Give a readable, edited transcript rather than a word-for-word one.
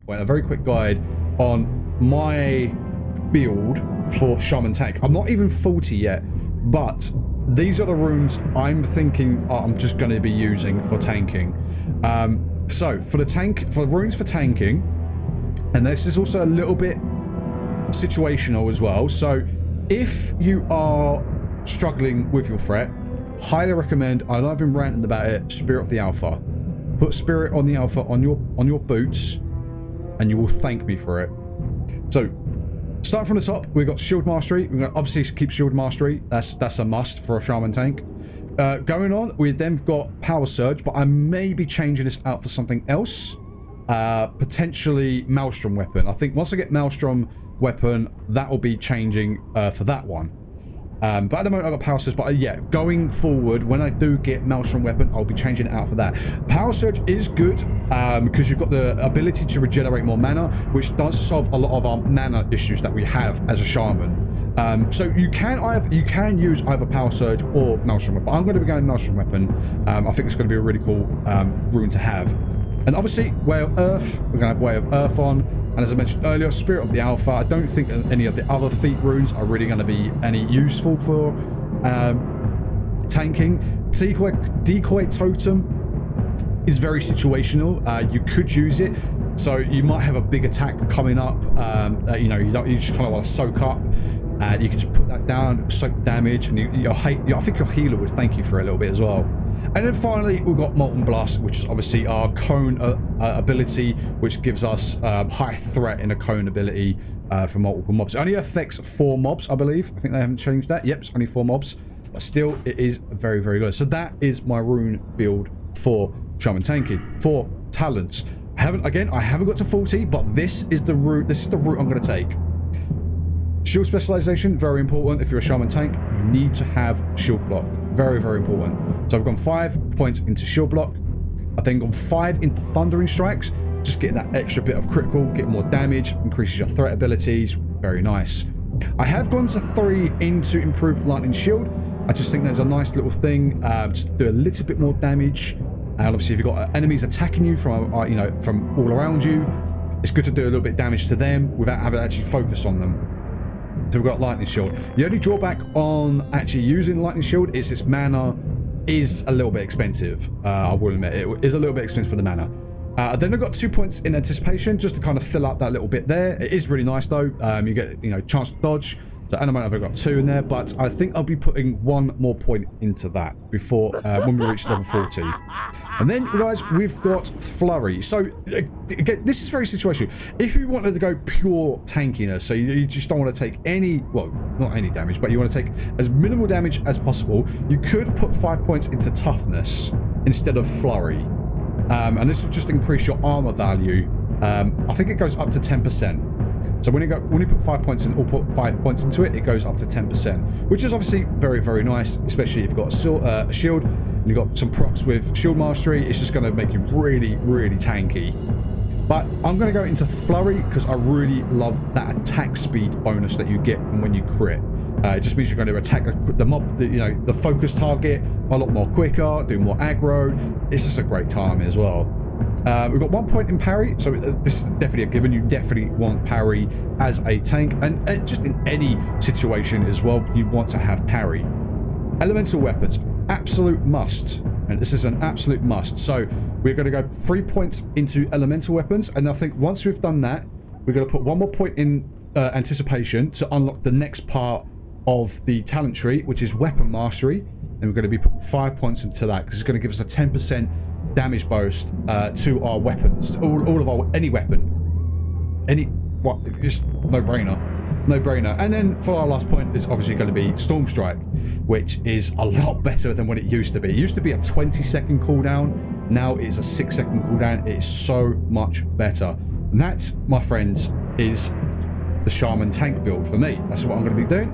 point, a very quick guide on my build for Shaman Tank. I'm not even 40 yet, but these are the runes I'm thinking I'm just going to be using for tanking. So for the runes for tanking, and this is also a little bit situational as well. So if you are struggling with your threat, highly recommend, I know I've been ranting about it, Spirit of the Alpha. Put Spirit on the Alpha on your boots, and you will thank me for it. So starting from the top, we've got Shield Mastery. We're going to obviously keep Shield Mastery. That's a must for a Shaman Tank. Going on, we've then got Power Surge, but I may be changing this out for something else. Potentially Maelstrom Weapon. I think once I get Maelstrom Weapon, that will be changing for that one. But at the moment I've got Power Surge, but yeah, going forward, when I do get Maelstrom Weapon, I'll be changing it out for that. Power Surge is good because you've got the ability to regenerate more mana, which does solve a lot of our mana issues that we have as a Shaman. So you can use either Power Surge or Maelstrom Weapon. I'm going to be going Maelstrom Weapon. I think it's going to be a really cool rune to have. And obviously, Way of Earth, we're going to have Way of Earth on. And as I mentioned earlier, Spirit of the Alpha. I don't think any of the other feat runes are really going to be any useful for tanking. Decoy Totem is very situational. You could use it. So you might have a big attack coming up. You just kind of want to soak up. You can just put that down, soak damage, and I think your healer would thank you for a little bit as well. And then finally, we've got Molten Blast, which is obviously our cone ability, which gives us high threat in a cone ability for multiple mobs. It only affects 4 mobs, I believe. I think they haven't changed that. Yep, it's only 4 mobs, but still, it is very, very good. So that is my rune build for Shaman Tanking. For talents, I haven't got to 40, but this is the route. This is the route I'm going to take. Shield specialization, very important. If you're a Shaman Tank, you need to have shield block. Very, very important. So I've gone 5 points into shield block. I've then gone 5 into thundering strikes. Just get that extra bit of critical, get more damage, increases your threat abilities. Very nice. I have gone to 3 into improved lightning shield. I just think there's a nice little thing, just to do a little bit more damage. And obviously, if you've got enemies attacking you from from all around you, it's good to do a little bit of damage to them without having to actually focus on them. So we've got Lightning Shield. The only drawback on actually using Lightning Shield is its mana is a little bit expensive. I will admit it is a little bit expensive for the mana. Then I've got 2 points in anticipation just to kind of fill up that little bit there. It is really nice though. You get chance to dodge. So at the moment I've got 2 in there, but I think I'll be putting 1 more point into that before when we reach level 40. And then, guys, we've got Flurry. So, again, this is very situational. If you wanted to go pure tankiness, so you just don't want to take any, well, not any damage, but you want to take as minimal damage as possible, you could put 5 points into toughness instead of Flurry. And this will just increase your armor value. I think it goes up to 10%. So when you put 5 points in, or put 5 points into it, it goes up to 10%, which is obviously very, very nice, especially if you've got a shield and you've got some procs with shield mastery. It's just going to make you really, really tanky. But I'm going to go into Flurry because I really love that attack speed bonus that you get from when you crit. It just means you're going to attack the mob, the focus target a lot more quicker, do more aggro. It's just a great time as well. We've got 1 point in parry, so this is definitely a given. You definitely want parry as a tank, and just in any situation as well, you want to have parry. Elemental weapons, absolute must, and this is an absolute must. So we're going to go 3 points into elemental weapons, and I think once we've done that, we're going to put 1 more point in anticipation to unlock the next part of the talent tree, which is weapon mastery, and we're going to be putting 5 points into that because it's going to give us a 10% damage boost to our weapons, all of our any weapon, just no brainer. And then for our last point is obviously going to be Storm Strike, which is a lot better than what it used to be. It used to be a 20-second cooldown. Now it's a 6-second cooldown. It is so much better. And that, my friends, is the Shaman Tank build for me. That's what I'm going to be doing.